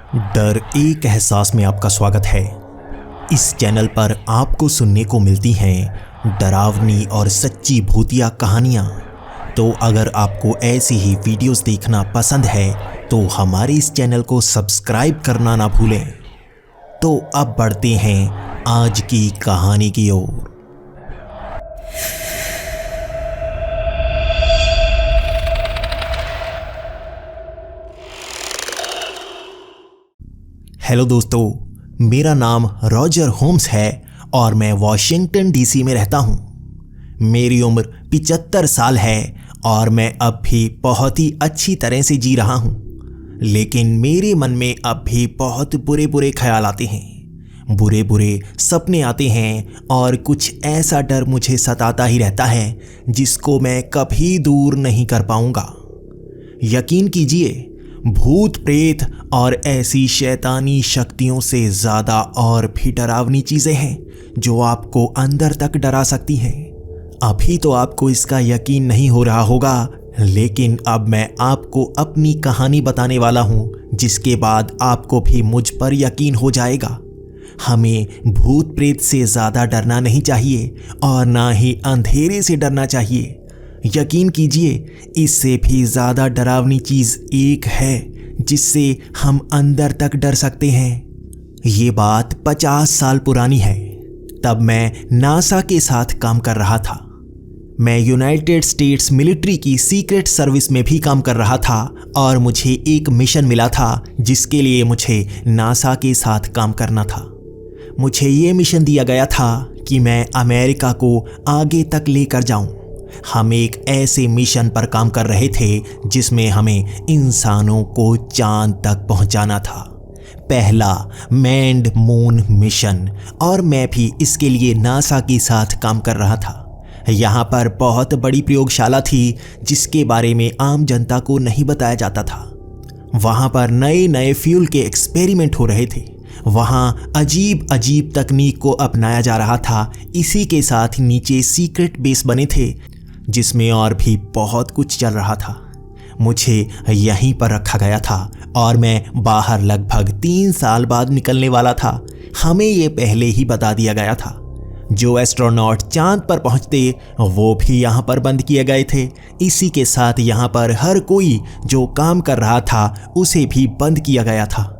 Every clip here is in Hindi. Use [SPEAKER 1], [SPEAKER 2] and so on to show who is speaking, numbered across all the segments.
[SPEAKER 1] डर एक एहसास में आपका स्वागत है। इस चैनल पर आपको सुनने को मिलती हैं डरावनी और सच्ची भूतिया कहानियाँ। तो अगर आपको ऐसी ही वीडियोस देखना पसंद है तो हमारे इस चैनल को सब्सक्राइब करना ना भूलें। तो अब बढ़ते हैं आज की कहानी की ओर। हेलो दोस्तों, मेरा नाम रॉजर होम्स है और मैं वॉशिंगटन डीसी में रहता हूँ। मेरी उम्र 75 साल है और मैं अब भी बहुत ही अच्छी तरह से जी रहा हूँ। लेकिन मेरे मन में अब भी बहुत बुरे बुरे ख्याल आते हैं, बुरे बुरे सपने आते हैं और कुछ ऐसा डर मुझे सताता ही रहता है जिसको मैं कभी दूर नहीं कर पाऊँगा। यकीन कीजिए, भूत प्रेत और ऐसी शैतानी शक्तियों से ज़्यादा और भी डरावनी चीज़ें हैं जो आपको अंदर तक डरा सकती हैं। अभी तो आपको इसका यकीन नहीं हो रहा होगा, लेकिन अब मैं आपको अपनी कहानी बताने वाला हूँ जिसके बाद आपको भी मुझ पर यकीन हो जाएगा। हमें भूत प्रेत से ज़्यादा डरना नहीं चाहिए और ना ही अंधेरे से डरना चाहिए। यकीन कीजिए, इससे भी ज़्यादा डरावनी चीज़ एक है जिससे हम अंदर तक डर सकते हैं। ये बात 50 साल पुरानी है। तब मैं नासा के साथ काम कर रहा था। मैं यूनाइटेड स्टेट्स मिलिट्री की सीक्रेट सर्विस में भी काम कर रहा था और मुझे एक मिशन मिला था जिसके लिए मुझे नासा के साथ काम करना था। मुझे ये मिशन दिया गया था कि मैं अमेरिका को आगे तक लेकर जाऊं। हम एक ऐसे मिशन पर काम कर रहे थे जिसमें हमें इंसानों को चांद तक पहुंचाना था, पहला मैन्ड मून मिशन। और मैं भी इसके लिए नासा के साथ काम कर रहा था। यहाँ पर बहुत बड़ी प्रयोगशाला थी जिसके बारे में आम जनता को नहीं बताया जाता था। वहाँ पर नए नए फ्यूल के एक्सपेरिमेंट हो रहे थे। वहाँ अजीब अजीब तकनीक को अपनाया जा रहा था। इसी के साथ नीचे सीक्रेट बेस बने थे जिसमें और भी बहुत कुछ चल रहा था। मुझे यहीं पर रखा गया था और मैं बाहर लगभग 3 साल बाद निकलने वाला था। हमें ये पहले ही बता दिया गया था। जो एस्ट्रोनॉट चांद पर पहुंचते वो भी यहाँ पर बंद किए गए थे। इसी के साथ यहाँ पर हर कोई जो काम कर रहा था उसे भी बंद किया गया था।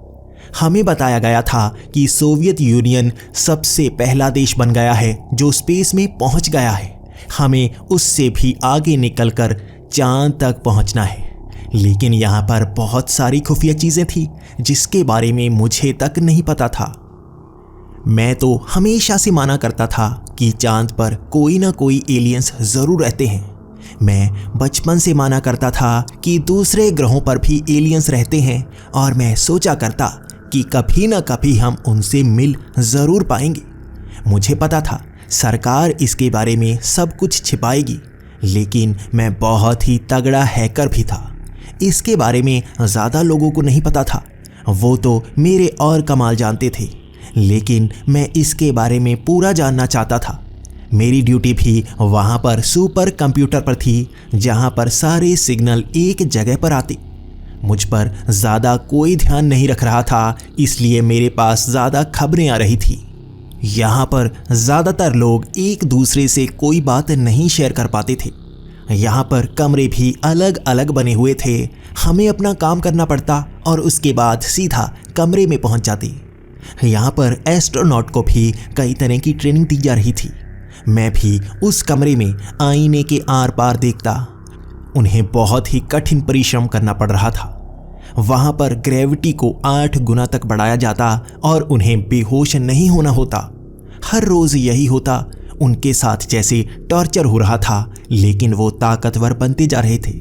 [SPEAKER 1] हमें बताया गया था कि सोवियत यूनियन सबसे पहला देश बन गया है जो स्पेस में पहुंच गया है। हमें उससे भी आगे निकलकर चांद तक पहुंचना है। लेकिन यहाँ पर बहुत सारी खुफिया चीज़ें थी जिसके बारे में मुझे तक नहीं पता था। मैं तो हमेशा से माना करता था कि चांद पर कोई ना कोई एलियंस ज़रूर रहते हैं। मैं बचपन से माना करता था कि दूसरे ग्रहों पर भी एलियंस रहते हैं और मैं सोचा करता कि कभी ना कभी हम उनसे मिल ज़रूर पाएंगे। मुझे पता था सरकार इसके बारे में सब कुछ छिपाएगी, लेकिन मैं बहुत ही तगड़ा हैकर भी था। इसके बारे में ज़्यादा लोगों को नहीं पता था, वो तो मेरे और कमाल जानते थे, लेकिन मैं इसके बारे में पूरा जानना चाहता था। मेरी ड्यूटी भी वहाँ पर सुपर कंप्यूटर पर थी जहाँ पर सारे सिग्नल एक जगह पर आते। मुझ पर ज़्यादा कोई ध्यान नहीं रख रहा था, इसलिए मेरे पास ज़्यादा खबरें आ रही थी। यहाँ पर ज़्यादातर लोग एक दूसरे से कोई बात नहीं शेयर कर पाते थे। यहाँ पर कमरे भी अलग अलग बने हुए थे। हमें अपना काम करना पड़ता और उसके बाद सीधा कमरे में पहुँच जाते। यहाँ पर एस्ट्रोनॉट को भी कई तरह की ट्रेनिंग दी जा रही थी। मैं भी उस कमरे में आईने के आर पार देखता। उन्हें बहुत ही कठिन परिश्रम करना पड़ रहा था। वहाँ पर ग्रेविटी को 8 गुना तक बढ़ाया जाता और उन्हें बेहोश नहीं होना होता। हर रोज़ यही होता। उनके साथ जैसे टॉर्चर हो रहा था, लेकिन वो ताकतवर बनते जा रहे थे।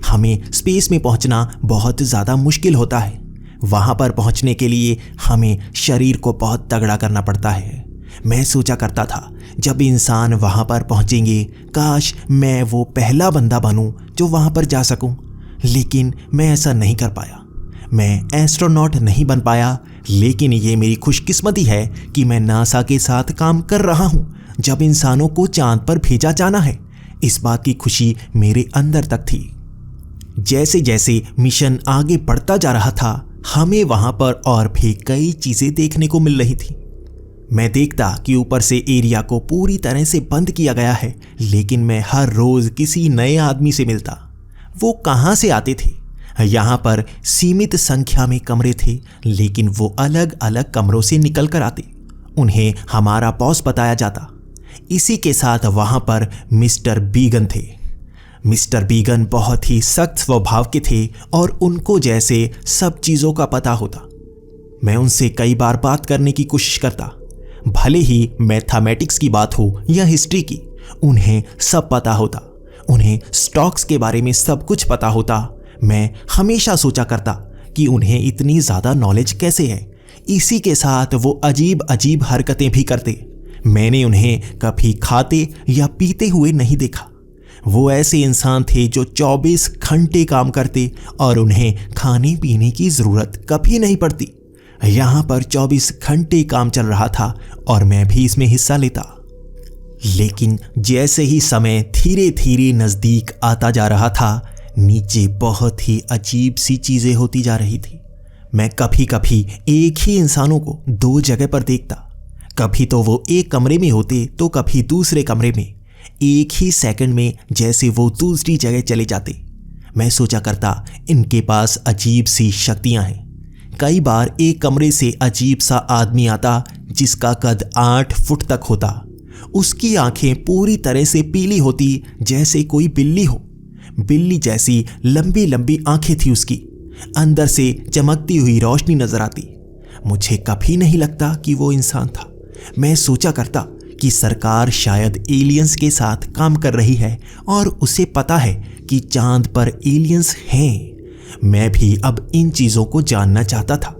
[SPEAKER 1] हमें स्पेस में पहुँचना बहुत ज़्यादा मुश्किल होता है। वहाँ पर पहुँचने के लिए हमें शरीर को बहुत तगड़ा करना पड़ता है। मैं सोचा करता था जब इंसान वहाँ पर पहुँचेंगे, काश मैं वो पहला बंदा बनूं जो वहाँ पर जा सकूं। लेकिन मैं ऐसा नहीं कर पाया। मैं एस्ट्रोनॉट नहीं बन पाया, लेकिन ये मेरी खुशकिस्मती है कि मैं नासा के साथ काम कर रहा हूँ जब इंसानों को चांद पर भेजा जाना है। इस बात की खुशी मेरे अंदर तक थी। जैसे जैसे मिशन आगे बढ़ता जा रहा था, हमें वहां पर और भी कई चीजें देखने को मिल रही थी। मैं देखता कि ऊपर से एरिया को पूरी तरह से बंद किया गया है, लेकिन मैं हर रोज किसी नए आदमी से मिलता। वो कहाँ से आते थे? यहाँ पर सीमित संख्या में कमरे थे, लेकिन वो अलग अलग कमरों से निकल कर आते। उन्हें हमारा बॉस बताया जाता। इसी के साथ वहाँ पर मिस्टर बीगन थे। मिस्टर बीगन बहुत ही सख्त स्वभाव के थे और उनको जैसे सब चीज़ों का पता होता। मैं उनसे कई बार बात करने की कोशिश करता, भले ही मैथमेटिक्स की बात हो या हिस्ट्री की, उन्हें सब पता होता। उन्हें स्टॉक्स के बारे में सब कुछ पता होता। मैं हमेशा सोचा करता कि उन्हें इतनी ज़्यादा नॉलेज कैसे है। इसी के साथ वो अजीब अजीब हरकतें भी करते। मैंने उन्हें कभी खाते या पीते हुए नहीं देखा। वो ऐसे इंसान थे जो 24 घंटे काम करते और उन्हें खाने पीने की ज़रूरत कभी नहीं पड़ती। यहाँ पर 24 घंटे काम चल रहा था और मैं भी इसमें हिस्सा लेता। लेकिन जैसे ही समय धीरे धीरे नज़दीक आता जा रहा था, नीचे बहुत ही अजीब सी चीज़ें होती जा रही थी। मैं कभी कभी एक ही इंसानों को 2 जगह पर देखता। कभी तो वो एक कमरे में होते तो कभी दूसरे कमरे में। एक ही सेकंड में जैसे वो दूसरी जगह चले जाते। मैं सोचा करता, इनके पास अजीब सी शक्तियां हैं। कई बार एक कमरे से अजीब सा आदमी आता जिसका कद 8 फुट तक होता। उसकी आंखें पूरी तरह से पीली होती, जैसे कोई बिल्ली हो। बिल्ली जैसी लंबी लंबी आंखें थी उसकी। अंदर से चमकती हुई रोशनी नजर आती। मुझे कभी नहीं लगता कि वो इंसान था। मैं सोचा करता कि सरकार शायद एलियंस के साथ काम कर रही है और उसे पता है कि चांद पर एलियंस हैं। मैं भी अब इन चीज़ों को जानना चाहता था।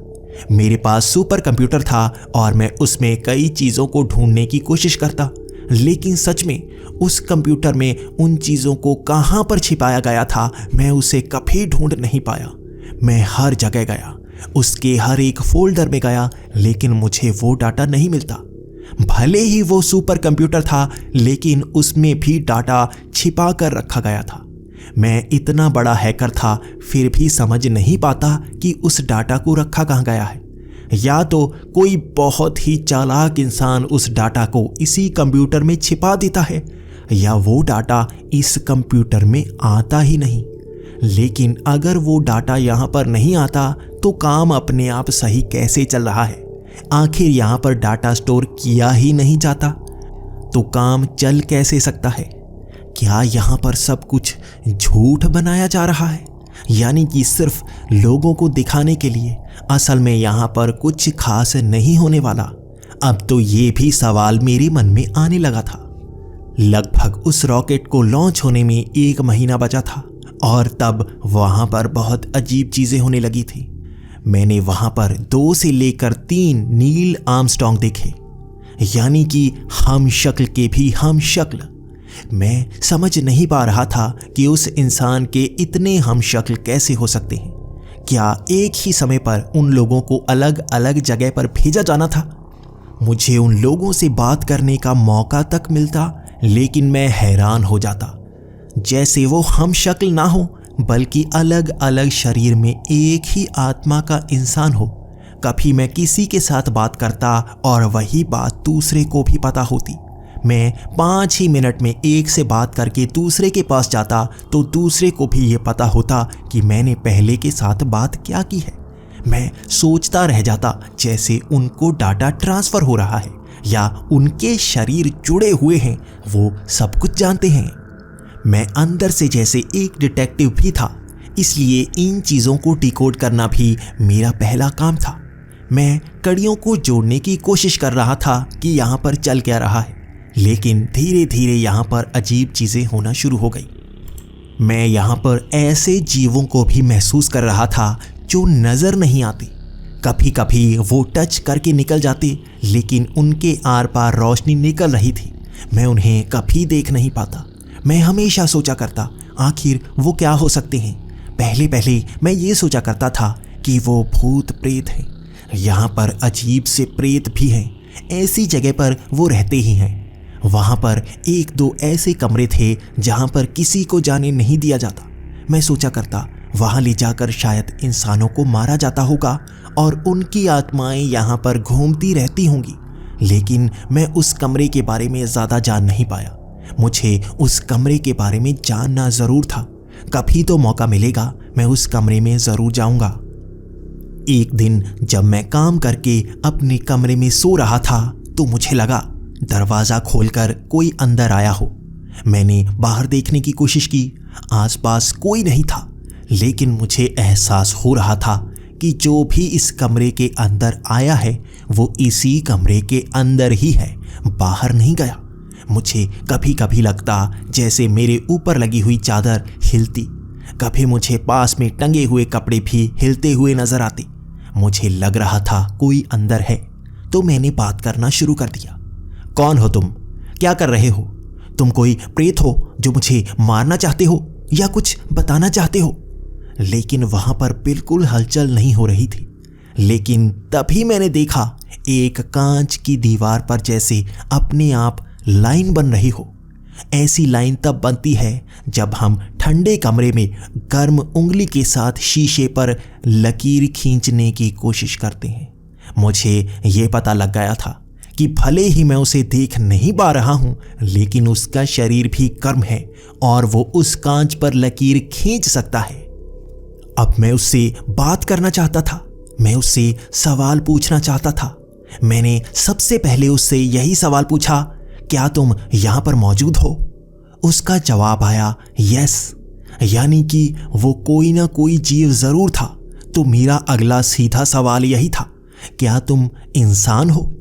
[SPEAKER 1] मेरे पास सुपर कंप्यूटर था और मैं उसमें कई चीज़ों को ढूंढने की कोशिश करता, लेकिन सच में उस कंप्यूटर में उन चीज़ों को कहाँ पर छिपाया गया था, मैं उसे कभी ढूंढ नहीं पाया। मैं हर जगह गया, उसके हर एक फोल्डर में गया, लेकिन मुझे वो डाटा नहीं मिलता। भले ही वो सुपर कंप्यूटर था, लेकिन उसमें भी डाटा छिपा कर रखा गया था। मैं इतना बड़ा हैकर था, फिर भी समझ नहीं पाता कि उस डाटा को रखा कहाँ गया है। या तो कोई बहुत ही चालाक इंसान उस डाटा को इसी कंप्यूटर में छिपा देता है, या वो डाटा इस कंप्यूटर में आता ही नहीं। लेकिन अगर वो डाटा यहाँ पर नहीं आता तो काम अपने आप सही कैसे चल रहा है? आखिर यहाँ पर डाटा स्टोर किया ही नहीं जाता तो काम चल कैसे सकता है? क्या यहाँ पर सब कुछ झूठ बनाया जा रहा है, यानी कि सिर्फ लोगों को दिखाने के लिए? असल में यहाँ पर कुछ खास नहीं होने वाला। अब तो ये भी सवाल मेरे मन में आने लगा था। लगभग उस रॉकेट को लॉन्च होने में 1 महीना बचा था और तब वहाँ पर बहुत अजीब चीज़ें होने लगी थी। मैंने वहाँ पर 2 से लेकर 3 नील आर्मस्ट्रॉन्ग देखे, यानी कि हम शक्ल के भी हम शक्ल। मैं समझ नहीं पा रहा था कि उस इंसान के इतने हम शक्ल कैसे हो सकते हैं। क्या एक ही समय पर उन लोगों को अलग अलग जगह पर भेजा जाना था? मुझे उन लोगों से बात करने का मौका तक मिलता, लेकिन मैं हैरान हो जाता। जैसे वो हम शक्ल ना हो, बल्कि अलग अलग शरीर में एक ही आत्मा का इंसान हो। कभी मैं किसी के साथ बात करता और वही बात दूसरे को भी पता होती। मैं 5 ही मिनट में एक से बात करके दूसरे के पास जाता तो दूसरे को भी ये पता होता कि मैंने पहले के साथ बात क्या की है। मैं सोचता रह जाता जैसे उनको डाटा ट्रांसफ़र हो रहा है या उनके शरीर जुड़े हुए हैं, वो सब कुछ जानते हैं। मैं अंदर से जैसे एक डिटेक्टिव भी था, इसलिए इन चीज़ों को डिकोड करना भी मेरा पहला काम था। मैं कड़ियों को जोड़ने की कोशिश कर रहा था कि यहाँ पर चल क्या रहा है, लेकिन धीरे धीरे यहाँ पर अजीब चीज़ें होना शुरू हो गई। मैं यहाँ पर ऐसे जीवों को भी महसूस कर रहा था जो नज़र नहीं आते। कभी कभी वो टच करके निकल जाते, लेकिन उनके आर पार रोशनी निकल रही थी। मैं उन्हें कभी देख नहीं पाता। मैं हमेशा सोचा करता, आखिर वो क्या हो सकते हैं। पहले पहले मैं ये सोचा करता था कि वो भूत प्रेत हैं। यहाँ पर अजीब से प्रेत भी हैं, ऐसी जगह पर वो रहते ही हैं। वहाँ पर 1-2 ऐसे कमरे थे जहाँ पर किसी को जाने नहीं दिया जाता। मैं सोचा करता, वहां ले जाकर शायद इंसानों को मारा जाता होगा और उनकी आत्माएं यहाँ पर घूमती रहती होंगी। लेकिन मैं उस कमरे के बारे में ज़्यादा जान नहीं पाया। मुझे उस कमरे के बारे में जानना ज़रूर था। कभी तो मौका मिलेगा, मैं उस कमरे में ज़रूर जाऊंगा। एक दिन जब मैं काम करके अपने कमरे में सो रहा था तो मुझे लगा दरवाज़ा खोलकर कोई अंदर आया हो। मैंने बाहर देखने की कोशिश की, आसपास कोई नहीं था, लेकिन मुझे एहसास हो रहा था कि जो भी इस कमरे के अंदर आया है वो इसी कमरे के अंदर ही है, बाहर नहीं गया। मुझे कभी कभी लगता जैसे मेरे ऊपर लगी हुई चादर हिलती, कभी मुझे पास में टंगे हुए कपड़े भी हिलते हुए नजर आते। मुझे लग रहा था कोई अंदर है, तो मैंने बात करना शुरू कर दिया। कौन हो तुम? क्या कर रहे हो? तुम कोई प्रेत हो जो मुझे मारना चाहते हो या कुछ बताना चाहते हो? लेकिन वहां पर बिल्कुल हलचल नहीं हो रही थी। लेकिन तभी मैंने देखा एक कांच की दीवार पर जैसे अपने आप लाइन बन रही हो। ऐसी लाइन तब बनती है जब हम ठंडे कमरे में गर्म उंगली के साथ शीशे पर लकीर खींचने की कोशिश करते हैं। मुझे ये पता लग गया था कि भले ही मैं उसे देख नहीं पा रहा हूं, लेकिन उसका शरीर भी गर्म है और वो उस कांच पर लकीर खींच सकता है। अब मैं उससे बात करना चाहता था, मैं उससे सवाल पूछना चाहता था। मैंने सबसे पहले उससे यही सवाल पूछा, क्या तुम यहां पर मौजूद हो? उसका जवाब आया यस, यानी कि वो कोई ना कोई जीव जरूर था। तो मेरा अगला सीधा सवाल यही था, क्या तुम इंसान हो?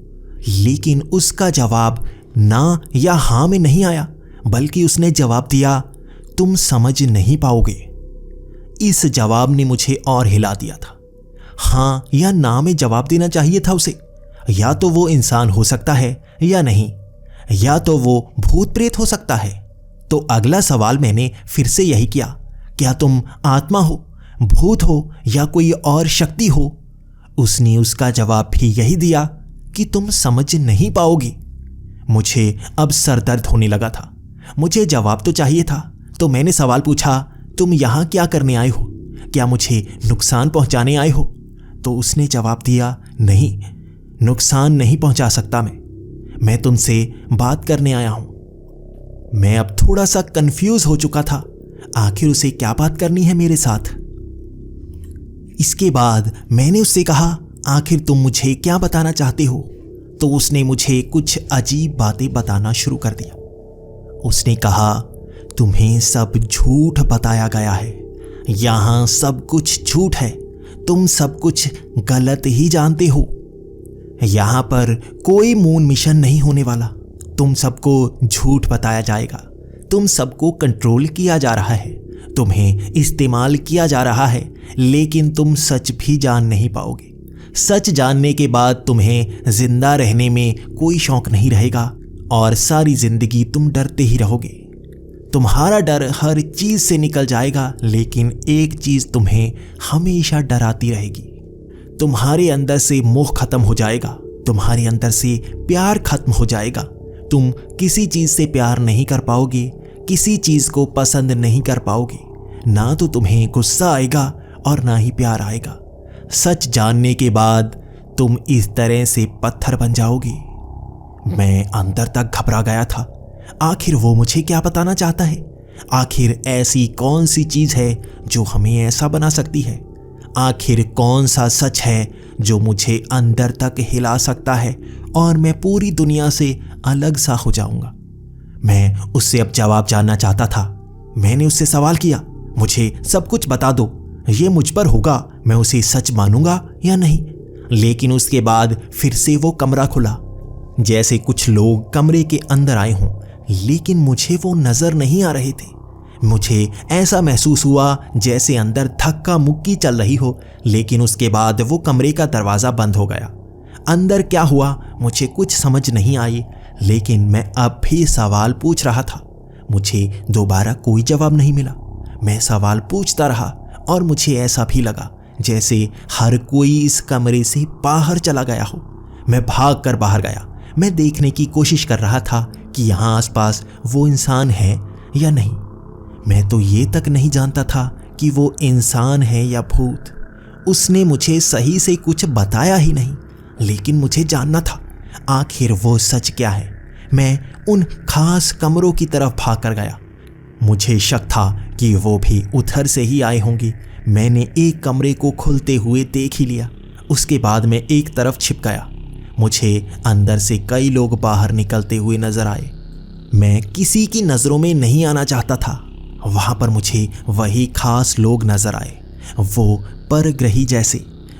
[SPEAKER 1] लेकिन उसका जवाब ना या हां में नहीं आया, बल्कि उसने जवाब दिया, तुम समझ नहीं पाओगे। इस जवाब ने मुझे और हिला दिया था। हां या ना में जवाब देना चाहिए था उसे। या तो वो इंसान हो सकता है या नहीं, या तो वो भूत प्रेत हो सकता है। तो अगला सवाल मैंने फिर से यही किया, क्या तुम आत्मा हो, भूत हो या कोई और शक्ति हो? उसने उसका जवाब भी यही दिया कि तुम समझ नहीं पाओगे। मुझे अब सरदर्द होने लगा था। मुझे जवाब तो चाहिए था, तो मैंने सवाल पूछा, तुम यहाँ क्या करने आए हो? क्या मुझे नुकसान पहुंचाने आए हो? तो उसने जवाब दिया, नहीं, नुकसान नहीं पहुंचा सकता मैं तुमसे बात करने आया हूं। मैं अब थोड़ा सा कंफ्यूज हो चुका था, आखिर उसे क्या बात करनी है मेरे साथ। इसके बाद मैंने उससे कहा, आखिर तुम मुझे क्या बताना चाहते हो? तो उसने मुझे कुछ अजीब बातें बताना शुरू कर दिया। उसने कहा, तुम्हें सब झूठ बताया गया है, यहां सब कुछ झूठ है, तुम सब कुछ गलत ही जानते हो। यहां पर कोई मून मिशन नहीं होने वाला, तुम सबको झूठ बताया जाएगा, तुम सबको कंट्रोल किया जा रहा है, तुम्हें इस्तेमाल किया जा रहा है, लेकिन तुम सच भी जान नहीं पाओगे। सच जानने के बाद तुम्हें जिंदा रहने में कोई शौक नहीं रहेगा और सारी जिंदगी तुम डरते ही रहोगे। तुम्हारा डर हर चीज से निकल जाएगा, लेकिन एक चीज तुम्हें हमेशा डराती रहेगी। तुम्हारे अंदर से मोह खत्म हो जाएगा, तुम्हारे अंदर से प्यार खत्म हो जाएगा। तुम किसी चीज से प्यार नहीं कर पाओगे, किसी चीज को पसंद नहीं कर पाओगे। ना तो तुम्हें गुस्सा आएगा और ना ही प्यार आएगा। सच जानने के बाद तुम इस तरह से पत्थर बन जाओगे। मैं अंदर तक घबरा गया था। आखिर वो मुझे क्या बताना चाहता है? आखिर ऐसी कौन सी चीज है जो हमें ऐसा बना सकती है? आखिर कौन सा सच है जो मुझे अंदर तक हिला सकता है और मैं पूरी दुनिया से अलग सा हो जाऊंगा? मैं उससे अब जवाब जानना चाहता था। मैंने उससे सवाल किया, मुझे सब कुछ बता दो, ये मुझ पर होगा, मैं उसे सच मानूंगा या नहीं। लेकिन उसके बाद फिर से वो कमरा खुला, जैसे कुछ लोग कमरे के अंदर आए हों, लेकिन मुझे वो नजर नहीं आ रहे थे। मुझे ऐसा महसूस हुआ जैसे अंदर धक्का मुक्की चल रही हो, लेकिन उसके बाद वो कमरे का दरवाज़ा बंद हो गया। अंदर क्या हुआ मुझे कुछ समझ नहीं आई, लेकिन मैं अब भी सवाल पूछ रहा था। मुझे दोबारा कोई जवाब नहीं मिला। मैं सवाल पूछता रहा और मुझे ऐसा भी लगा जैसे हर कोई इस कमरे से बाहर चला गया हो। मैं भाग कर बाहर गया। मैं देखने की कोशिश कर रहा था कि यहाँ आसपास वो इंसान है या नहीं। मैं तो ये तक नहीं जानता था कि वो इंसान है या भूत। उसने मुझे सही से कुछ बताया ही नहीं, लेकिन मुझे जानना था आखिर वो सच क्या है। मैं उन खास कमरों की तरफ भाग कर गया। मुझे शक था कि वो भी उधर से ही आए होंगे। मैंने एक कमरे को खुलते हुए देख ही लिया। उसके बाद मैं एक तरफ छिप गया। मुझे अंदर से कई लोग बाहर निकलते हुए नजर आए। मैं किसी की नज़रों में नहीं आना चाहता था। वहाँ पर मुझे वही खास लोग नजर आए, वो परग्रही जैसे,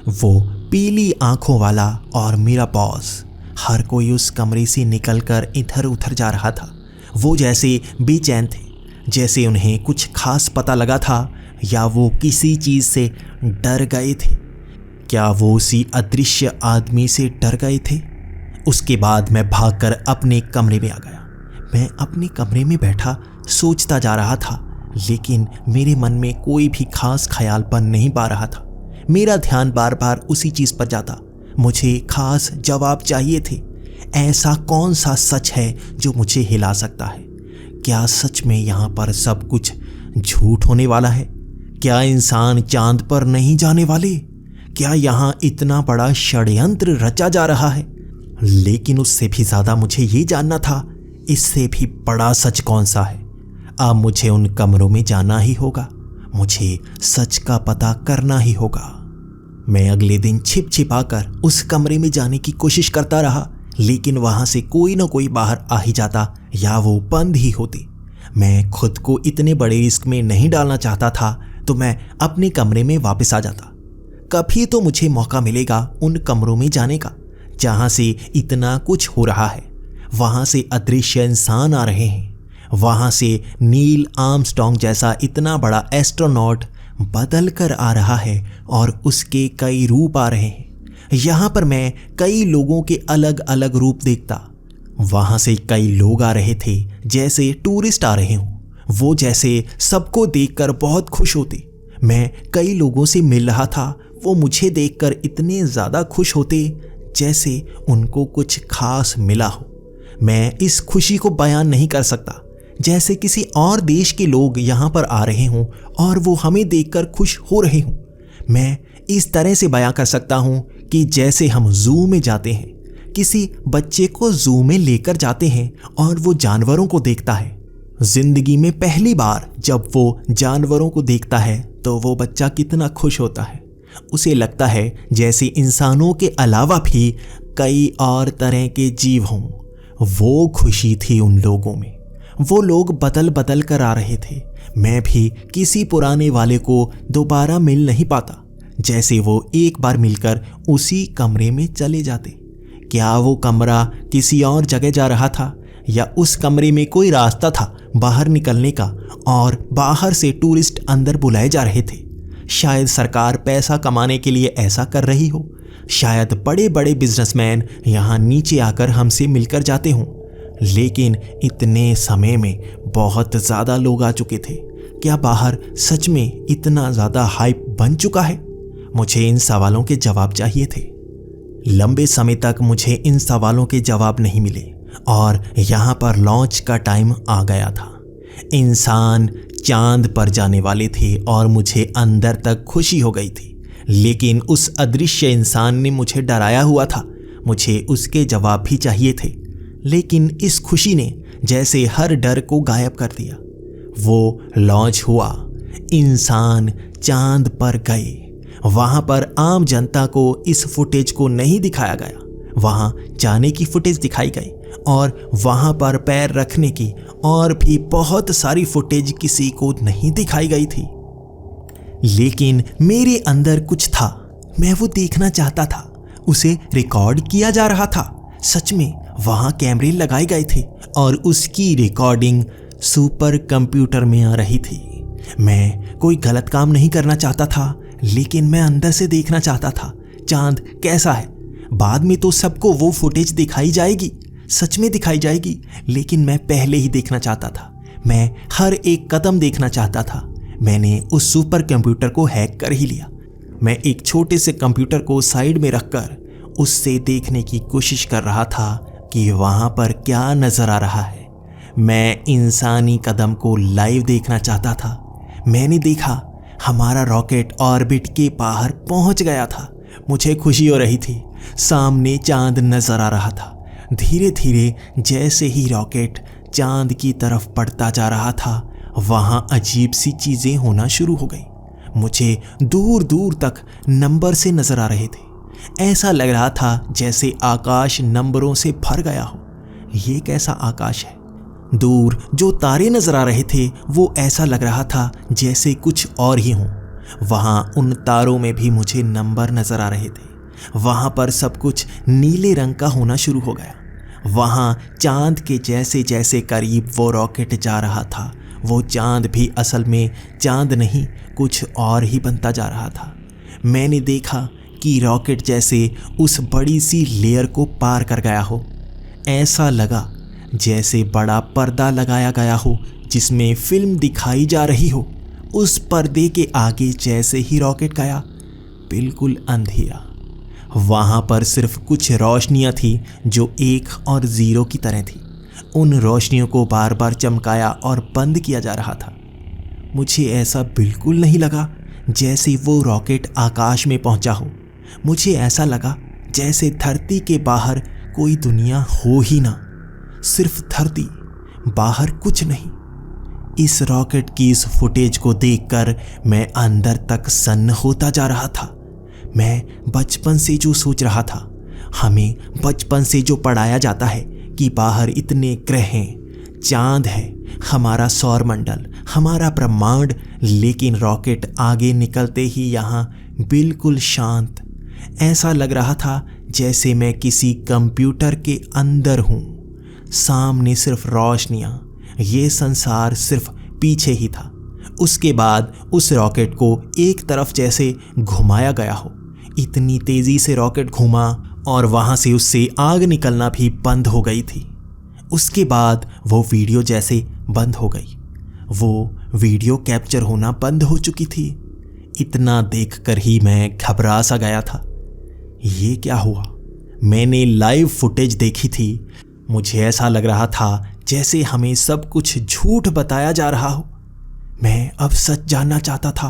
[SPEAKER 1] वो पीली आंखों वाला और मेरा बॉस। हर कोई उस कमरे से निकलकर इधर उधर जा रहा था। वो जैसे बेचैन थे, जैसे उन्हें कुछ खास पता लगा था या वो किसी चीज़ से डर गए थे। क्या वो उसी अदृश्य आदमी से डर गए थे? उसके बाद मैं भागकर अपने कमरे में आ गया। मैं अपने कमरे में बैठा सोचता जा रहा था, लेकिन मेरे मन में कोई भी खास ख्याल बन नहीं पा रहा था। मेरा ध्यान बार बार उसी चीज़ पर जाता। मुझे खास जवाब चाहिए थे। ऐसा कौन सा सच है जो मुझे हिला सकता है? क्या सच में यहाँ पर सब कुछ झूठ होने वाला है? क्या इंसान चांद पर नहीं जाने वाले? क्या यहाँ इतना बड़ा षड्यंत्र रचा जा रहा है? लेकिन उससे भी ज़्यादा मुझे ये जानना था, इससे भी बड़ा सच कौन सा है। अब मुझे उन कमरों में जाना ही होगा। मुझे सच का पता करना ही होगा। मैं अगले दिन छिप छिपाकर उस कमरे में जाने की कोशिश करता रहा, लेकिन वहां से कोई ना कोई बाहर आ ही जाता या वो बंद ही होती। मैं खुद को इतने बड़े रिस्क में नहीं डालना चाहता था, तो मैं अपने कमरे में वापस आ जाता। कभी तो मुझे मौका मिलेगा उन कमरों में जाने का जहां से इतना कुछ हो रहा है। वहां से अदृश्य इंसान आ रहे हैं। वहां से नील आर्मस्ट्रॉन्ग जैसा इतना बड़ा एस्ट्रोनॉट बदल कर आ रहा है और उसके कई रूप आ रहे हैं। यहाँ पर मैं कई लोगों के अलग अलग रूप देखता। वहाँ से कई लोग आ रहे थे जैसे टूरिस्ट आ रहे हों। वो जैसे सबको देखकर बहुत खुश होते। मैं कई लोगों से मिल रहा था, वो मुझे देखकर इतने ज़्यादा खुश होते जैसे उनको कुछ खास मिला हो। मैं इस खुशी को बयान नहीं कर सकता। जैसे किसी और देश के लोग यहाँ पर आ रहे हों और वो हमें देखकर खुश हो रहे हों। मैं इस तरह से बयां कर सकता हूँ कि जैसे हम जू में जाते हैं, किसी बच्चे को जू में लेकर जाते हैं और वो जानवरों को देखता है। जिंदगी में पहली बार जब वो जानवरों को देखता है तो वो बच्चा कितना खुश होता है। उसे लगता है जैसे इंसानों के अलावा भी कई और तरह के जीव हों। वो खुशी थी उन लोगों में। वो लोग बदल बदल कर आ रहे थे। मैं भी किसी पुराने वाले को दोबारा मिल नहीं पाता, जैसे वो एक बार मिलकर उसी कमरे में चले जाते। क्या वो कमरा किसी और जगह जा रहा था या उस कमरे में कोई रास्ता था बाहर निकलने का और बाहर से टूरिस्ट अंदर बुलाए जा रहे थे? शायद सरकार पैसा कमाने के लिए ऐसा कर रही हो। शायद बड़े बड़े बिजनेसमैन यहाँ नीचे आकर हमसे मिलकर जाते हों। लेकिन इतने समय में बहुत ज़्यादा लोग आ चुके थे। क्या बाहर सच में इतना ज़्यादा हाइप बन चुका है? मुझे इन सवालों के जवाब चाहिए थे। लंबे समय तक मुझे इन सवालों के जवाब नहीं मिले और यहाँ पर लॉन्च का टाइम आ गया था। इंसान चांद पर जाने वाले थे और मुझे अंदर तक खुशी हो गई थी। लेकिन उस अदृश्य इंसान ने मुझे डराया हुआ था। मुझे उसके जवाब भी चाहिए थे, लेकिन इस खुशी ने जैसे हर डर को गायब कर दिया। वो लॉन्च हुआ, इंसान चांद पर गए। वहाँ पर आम जनता को इस फुटेज को नहीं दिखाया गया। वहाँ जाने की फुटेज दिखाई गई और वहाँ पर पैर रखने की और भी बहुत सारी फुटेज किसी को नहीं दिखाई गई थी। लेकिन मेरे अंदर कुछ था, मैं वो देखना चाहता था। उसे रिकॉर्ड किया जा रहा था। सच में वहाँ कैमरे लगाए गए थे और उसकी रिकॉर्डिंग सुपर कंप्यूटर में आ रही थी। मैं कोई गलत काम नहीं करना चाहता था, लेकिन मैं अंदर से देखना चाहता था चांद कैसा है। बाद में तो सबको वो फुटेज दिखाई जाएगी, सच में दिखाई जाएगी, लेकिन मैं पहले ही देखना चाहता था। मैं हर एक कदम देखना चाहता था। मैंने उस सुपर कंप्यूटर को हैक कर ही लिया। मैं एक छोटे से कंप्यूटर को साइड में रखकर उससे देखने की कोशिश कर रहा था कि वहाँ पर क्या नज़र आ रहा है। मैं इंसानी कदम को लाइव देखना चाहता था। मैंने देखा हमारा रॉकेट ऑर्बिट के बाहर पहुंच गया था। मुझे खुशी हो रही थी। सामने चांद नजर आ रहा था। धीरे धीरे जैसे ही रॉकेट चांद की तरफ बढ़ता जा रहा था, वहां अजीब सी चीजें होना शुरू हो गई। मुझे दूर दूर तक नंबर से नजर आ रहे थे। ऐसा लग रहा था जैसे आकाश नंबरों से भर गया हो। ये कैसा आकाश है? दूर जो तारे नजर आ रहे थे वो ऐसा लग रहा था जैसे कुछ और ही हों। वहाँ उन तारों में भी मुझे नंबर नजर आ रहे थे। वहाँ पर सब कुछ नीले रंग का होना शुरू हो गया। वहाँ चांद के जैसे जैसे करीब वो रॉकेट जा रहा था, वो चांद भी असल में चांद नहीं कुछ और ही बनता जा रहा था। मैंने देखा कि रॉकेट जैसे उस बड़ी सी लेयर को पार कर गया हो। ऐसा लगा जैसे बड़ा पर्दा लगाया गया हो जिसमें फिल्म दिखाई जा रही हो। उस पर्दे के आगे जैसे ही रॉकेट गया, बिल्कुल अंधेरा। वहाँ पर सिर्फ कुछ रोशनियाँ थी जो 1 और 0 की तरह थी। उन रोशनियों को बार बार चमकाया और बंद किया जा रहा था। मुझे ऐसा बिल्कुल नहीं लगा जैसे वो रॉकेट आकाश में पहुंचा हो। मुझे ऐसा लगा जैसे धरती के बाहर कोई दुनिया हो ही ना, सिर्फ धरती, बाहर कुछ नहीं। इस रॉकेट की इस फुटेज को देखकर मैं अंदर तक सन्न होता जा रहा था। मैं बचपन से जो सोच रहा था, हमें बचपन से जो पढ़ाया जाता है कि बाहर इतने ग्रह हैं, चांद है, हमारा सौरमंडल, हमारा ब्रह्मांड, लेकिन रॉकेट आगे निकलते ही यहाँ बिल्कुल शांत। ऐसा लग रहा था जैसे मैं किसी कंप्यूटर के अंदर हूँ। सामने सिर्फ रोशनियाँ, ये संसार सिर्फ पीछे ही था। उसके बाद उस रॉकेट को एक तरफ जैसे घुमाया गया हो। इतनी तेज़ी से रॉकेट घूमा और वहाँ से उससे आग निकलना भी बंद हो गई थी। उसके बाद वो वीडियो जैसे बंद हो गई। वो वीडियो कैप्चर होना बंद हो चुकी थी। इतना देखकर ही मैं घबरा सा गया था। ये क्या हुआ? मैंने लाइव फुटेज देखी थी। मुझे ऐसा लग रहा था जैसे हमें सब कुछ झूठ बताया जा रहा हो। मैं अब सच जानना चाहता था,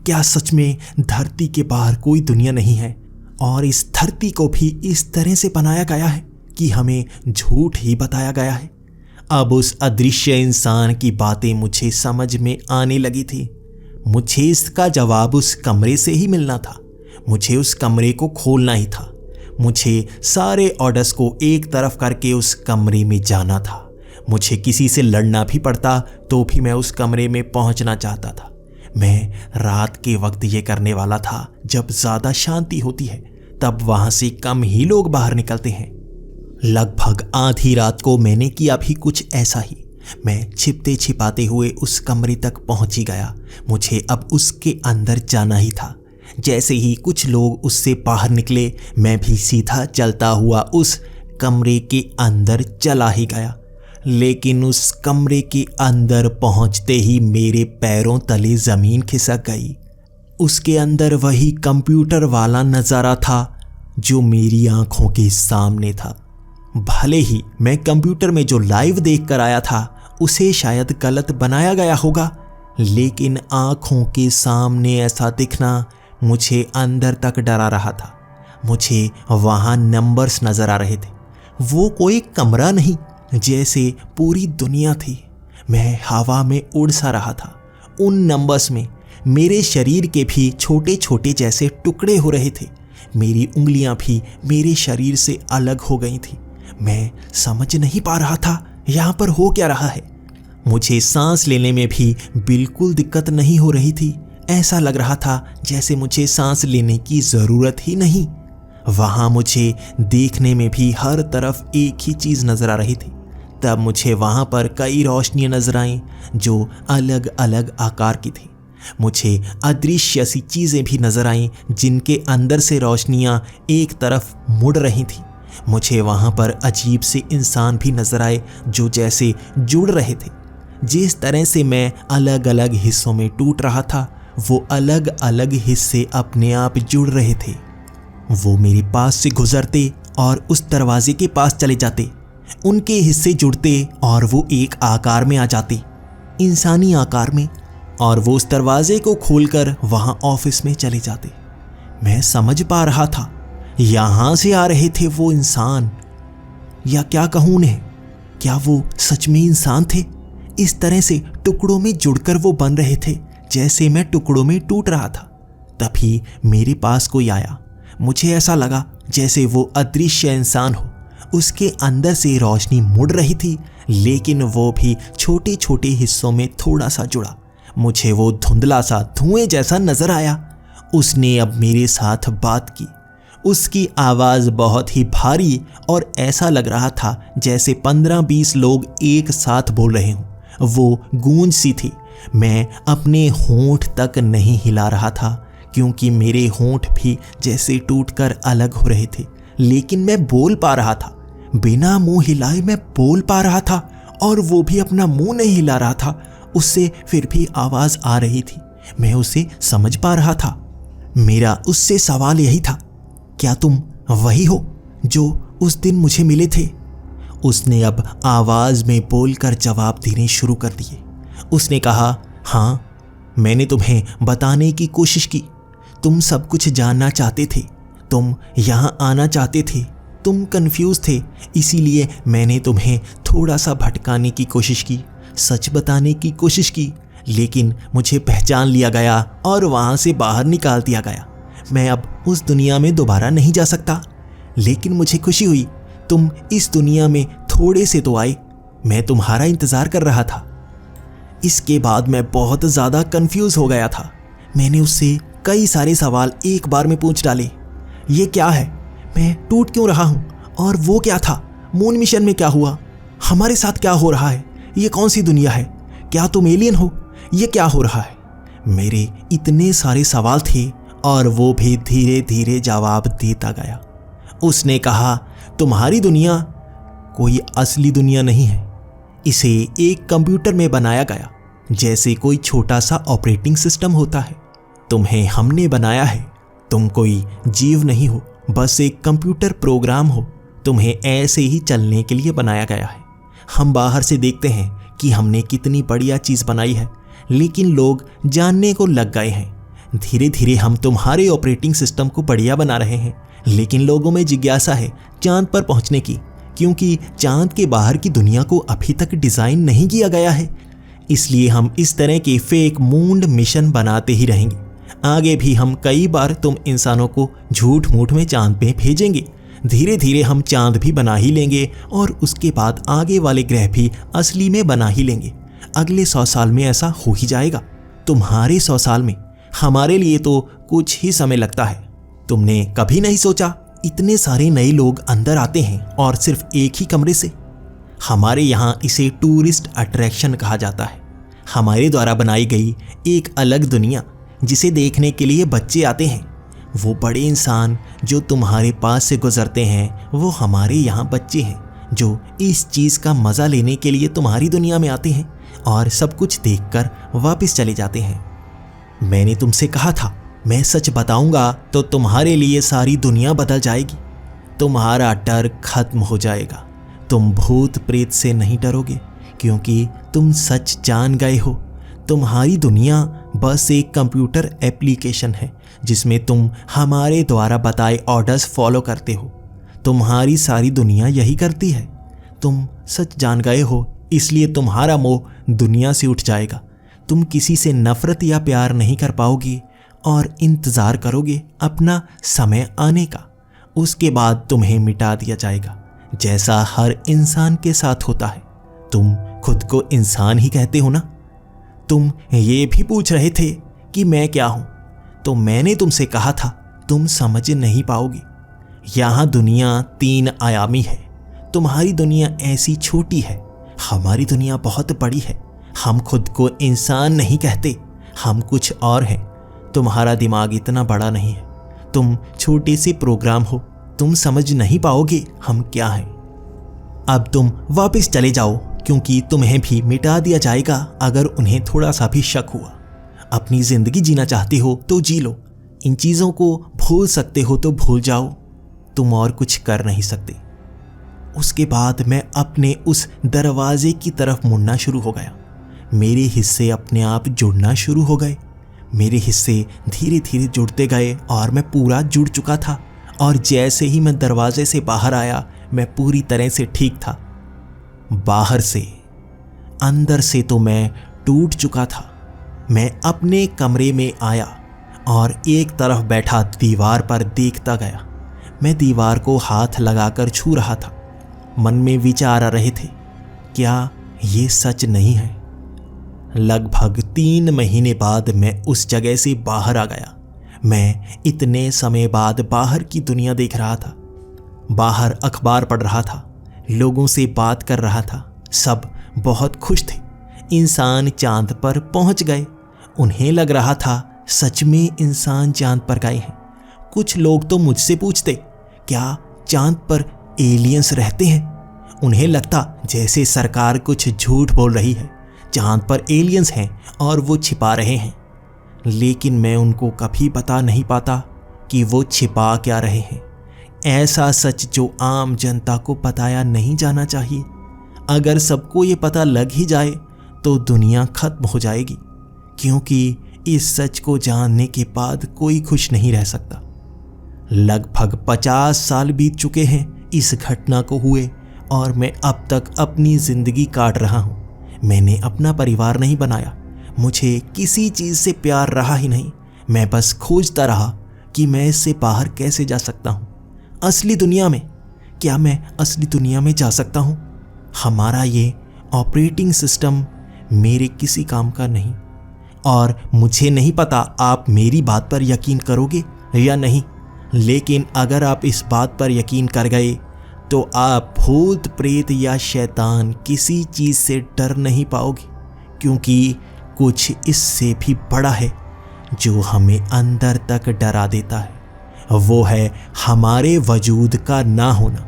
[SPEAKER 1] क्या सच में धरती के बाहर कोई दुनिया नहीं है और इस धरती को भी इस तरह से बनाया गया है कि हमें झूठ ही बताया गया है? अब उस अदृश्य इंसान की बातें मुझे समझ में आने लगी थी। मुझे इसका जवाब उस कमरे से ही मिलना था। मुझे उस कमरे को खोलना ही था। मुझे सारे ऑर्डर्स को एक तरफ करके उस कमरे में जाना था। मुझे किसी से लड़ना भी पड़ता तो भी मैं उस कमरे में पहुंचना चाहता था। मैं रात के वक्त ये करने वाला था, जब ज़्यादा शांति होती है तब वहाँ से कम ही लोग बाहर निकलते हैं। लगभग आधी रात को मैंने किया भी कुछ ऐसा ही। मैं छिपते छिपाते हुए उस कमरे तक पहुंच ही गया। मुझे अब उसके अंदर जाना ही था। जैसे ही कुछ लोग उससे बाहर निकले, मैं भी सीधा चलता हुआ उस कमरे के अंदर चला ही गया। लेकिन उस कमरे के अंदर पहुंचते ही मेरे पैरों तले ज़मीन खिसक गई। उसके अंदर वही कंप्यूटर वाला नज़ारा था जो मेरी आंखों के सामने था। भले ही मैं कंप्यूटर में जो लाइव देख कर आया था उसे शायद गलत बनाया गया होगा, लेकिन आंखों के सामने ऐसा दिखना मुझे अंदर तक डरा रहा था। मुझे वहाँ नंबर्स नज़र आ रहे थे। वो कोई कमरा नहीं, जैसे पूरी दुनिया थी। मैं हवा में उड़ सा रहा था। उन नंबर्स में मेरे शरीर के भी छोटे छोटे जैसे टुकड़े हो रहे थे। मेरी उंगलियां भी मेरे शरीर से अलग हो गई थी। मैं समझ नहीं पा रहा था यहाँ पर हो क्या रहा है। मुझे सांस लेने में भी बिल्कुल दिक्कत नहीं हो रही थी। ऐसा लग रहा था जैसे मुझे सांस लेने की ज़रूरत ही नहीं। वहाँ मुझे देखने में भी हर तरफ एक ही चीज़ नज़र आ रही थी। तब मुझे वहाँ पर कई रोशनियाँ नजर आईं जो अलग अलग आकार की थी। मुझे अदृश्य सी चीज़ें भी नजर आईं जिनके अंदर से रोशनियाँ एक तरफ मुड़ रही थी। मुझे वहाँ पर अजीब से इंसान भी नजर आए जो जैसे जुड़ रहे थे। जिस तरह से मैं अलग अलग हिस्सों में टूट रहा था, वो अलग अलग हिस्से अपने आप जुड़ रहे थे। वो मेरे पास से गुजरते और उस दरवाजे के पास चले जाते। उनके हिस्से जुड़ते और वो एक आकार में आ जाते, इंसानी आकार में। और वो उस दरवाजे को खोलकर वहां ऑफिस में चले जाते। मैं समझ पा रहा था यहां से आ रहे थे वो इंसान, या क्या कहूं उन्हें, क्या वो सच में इंसान थे? इस तरह से टुकड़ों में जुड़कर वो बन रहे थे जैसे मैं टुकड़ों में टूट रहा था। तभी मेरे पास कोई आया। मुझे ऐसा लगा जैसे वो अदृश्य इंसान हो। उसके अंदर से रोशनी मुड़ रही थी, लेकिन वो भी छोटे छोटे हिस्सों में थोड़ा सा जुड़ा। मुझे वो धुंधला सा धुएं जैसा नजर आया। उसने अब मेरे साथ बात की। उसकी आवाज़ बहुत ही भारी और ऐसा लग रहा था जैसे 15-20 लोग एक साथ बोल रहे हों। वो गूंज सी थी। मैं अपने होंठ तक नहीं हिला रहा था क्योंकि मेरे होंठ भी जैसे टूटकर अलग हो रहे थे, लेकिन मैं बोल पा रहा था। बिना मुंह हिलाए मैं बोल पा रहा था और वो भी अपना मुंह नहीं हिला रहा था। उससे फिर भी आवाज़ आ रही थी। मैं उसे समझ पा रहा था। मेरा उससे सवाल यही था, क्या तुम वही हो जो उस दिन मुझे मिले थे? उसने अब आवाज़ में बोलकर जवाब देने शुरू कर दिए। उसने कहा, हाँ, मैंने तुम्हें बताने की कोशिश की। तुम सब कुछ जानना चाहते थे, तुम यहाँ आना चाहते थे, तुम कंफ्यूज थे, इसीलिए मैंने तुम्हें थोड़ा सा भटकाने की कोशिश की, सच बताने की कोशिश की, लेकिन मुझे पहचान लिया गया और वहाँ से बाहर निकाल दिया गया। मैं अब उस दुनिया में दोबारा नहीं जा सकता, लेकिन मुझे खुशी हुई तुम इस दुनिया में थोड़े से तो आए। मैं तुम्हारा इंतज़ार कर रहा था। इसके बाद मैं बहुत ज़्यादा कंफ्यूज हो गया था। मैंने उससे कई सारे सवाल एक बार में पूछ डाले। ये क्या है? मैं टूट क्यों रहा हूँ? और वो क्या था? मून मिशन में क्या हुआ? हमारे साथ क्या हो रहा है? ये कौन सी दुनिया है? क्या तुम एलियन हो? ये क्या हो रहा है? मेरे इतने सारे सवाल थे और वो भी धीरे धीरे जवाब देता गया। उसने कहा, तुम्हारी दुनिया कोई असली दुनिया नहीं है। इसे एक कंप्यूटर में बनाया गया, जैसे कोई छोटा सा ऑपरेटिंग सिस्टम होता है। तुम्हें हमने बनाया है। तुम कोई जीव नहीं हो, बस एक कंप्यूटर प्रोग्राम हो। तुम्हें ऐसे ही चलने के लिए बनाया गया है। हम बाहर से देखते हैं कि हमने कितनी बढ़िया चीज़ बनाई है, लेकिन लोग जानने को लग गए हैं। धीरे धीरे हम तुम्हारे ऑपरेटिंग सिस्टम को बढ़िया बना रहे हैं, लेकिन लोगों में जिज्ञासा है चांद पर पहुंचने की, क्योंकि चांद के बाहर की दुनिया को अभी तक डिज़ाइन नहीं किया गया है। इसलिए हम इस तरह के फेक मून मिशन बनाते ही रहेंगे। आगे भी हम कई बार तुम इंसानों को झूठ मूठ में चांद पे भेजेंगे। धीरे धीरे हम चांद भी बना ही लेंगे और उसके बाद आगे वाले ग्रह भी असली में बना ही लेंगे। अगले 100 साल में ऐसा हो ही जाएगा। तुम्हारे 100 साल में, हमारे लिए तो कुछ ही समय लगता है। तुमने कभी नहीं सोचा इतने सारे नए लोग अंदर आते हैं और सिर्फ एक ही कमरे से। हमारे यहाँ इसे टूरिस्ट अट्रैक्शन कहा जाता है। हमारे द्वारा बनाई गई एक अलग दुनिया जिसे देखने के लिए बच्चे आते हैं। वो बड़े इंसान जो तुम्हारे पास से गुजरते हैं, वो हमारे यहाँ बच्चे हैं जो इस चीज़ का मज़ा लेने के लिए तुम्हारी दुनिया में आते हैं और सब कुछ देखकर वापस चले जाते हैं। मैंने तुमसे कहा था, मैं सच बताऊंगा तो तुम्हारे लिए सारी दुनिया बदल जाएगी। तुम्हारा डर खत्म हो जाएगा। तुम भूत प्रेत से नहीं डरोगे क्योंकि तुम सच जान गए हो। तुम्हारी दुनिया बस एक कंप्यूटर एप्लीकेशन है जिसमें तुम हमारे द्वारा बताए ऑर्डर्स फॉलो करते हो। तुम्हारी सारी दुनिया यही करती है। तुम सच जान गए हो, इसलिए तुम्हारा मोह दुनिया से उठ जाएगा। तुम किसी से नफरत या प्यार नहीं कर पाओगे और इंतज़ार करोगे अपना समय आने का। उसके बाद तुम्हें मिटा दिया जाएगा, जैसा हर इंसान के साथ होता है। तुम खुद को इंसान ही कहते हो ना? तुम ये भी पूछ रहे थे कि मैं क्या हूँ, तो मैंने तुमसे कहा था तुम समझ नहीं पाओगे। यहाँ दुनिया 3 आयामी है। तुम्हारी दुनिया ऐसी छोटी है, हमारी दुनिया बहुत बड़ी है। हम खुद को इंसान नहीं कहते, हम कुछ और हैं। तुम्हारा दिमाग इतना बड़ा नहीं है। तुम छोटे से प्रोग्राम हो। तुम समझ नहीं पाओगे हम क्या हैं। अब तुम वापस चले जाओ क्योंकि तुम्हें भी मिटा दिया जाएगा अगर उन्हें थोड़ा सा भी शक हुआ। अपनी ज़िंदगी जीना चाहते हो तो जी लो। इन चीज़ों को भूल सकते हो तो भूल जाओ। तुम और कुछ कर नहीं सकते। उसके बाद मैं अपने उस दरवाजे की तरफ मुड़ना शुरू हो गया। मेरे हिस्से अपने आप जुड़ना शुरू हो गए। मेरे हिस्से धीरे धीरे जुड़ते गए और मैं पूरा जुड़ चुका था। और जैसे ही मैं दरवाजे से बाहर आया, मैं पूरी तरह से ठीक था। बाहर से, अंदर से तो मैं टूट चुका था। मैं अपने कमरे में आया और एक तरफ बैठा दीवार पर देखता गया। मैं दीवार को हाथ लगाकर छू रहा था। मन में विचार आ रहे थे, क्या ये सच नहीं है? लगभग 3 महीने बाद मैं उस जगह से बाहर आ गया। मैं इतने समय बाद बाहर की दुनिया देख रहा था। बाहर अखबार पढ़ रहा था, लोगों से बात कर रहा था। सब बहुत खुश थे। इंसान चांद पर पहुंच गए। उन्हें लग रहा था सच में इंसान चांद पर गए हैं। कुछ लोग तो मुझसे पूछते, क्या चांद पर एलियंस रहते हैं? उन्हें लगता जैसे सरकार कुछ झूठ बोल रही है, चांद पर एलियंस हैं और वो छिपा रहे हैं। लेकिन मैं उनको कभी बता नहीं पाता कि वो छिपा क्या रहे हैं। ऐसा सच जो आम जनता को बताया नहीं जाना चाहिए। अगर सबको ये पता लग ही जाए तो दुनिया खत्म हो जाएगी, क्योंकि इस सच को जानने के बाद कोई खुश नहीं रह सकता। लगभग 50 साल बीत चुके हैं इस घटना को हुए और मैं अब तक अपनी जिंदगी काट रहा हूं। मैंने अपना परिवार नहीं बनाया। मुझे किसी चीज से प्यार रहा ही नहीं। मैं बस खोजता रहा कि मैं इससे बाहर कैसे जा सकता हूं। असली दुनिया में, क्या मैं असली दुनिया में जा सकता हूं? हमारा ये ऑपरेटिंग सिस्टम मेरे किसी काम का नहीं। और मुझे नहीं पता आप मेरी बात पर यकीन करोगे या नहीं, लेकिन अगर आप इस बात पर यकीन कर गए तो आप भूत प्रेत या शैतान किसी चीज़ से डर नहीं पाओगे, क्योंकि कुछ इससे भी बड़ा है जो हमें अंदर तक डरा देता है। वो है हमारे वजूद का ना होना।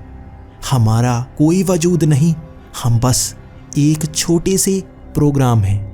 [SPEAKER 1] हमारा कोई वजूद नहीं, हम बस एक छोटे से प्रोग्राम हैं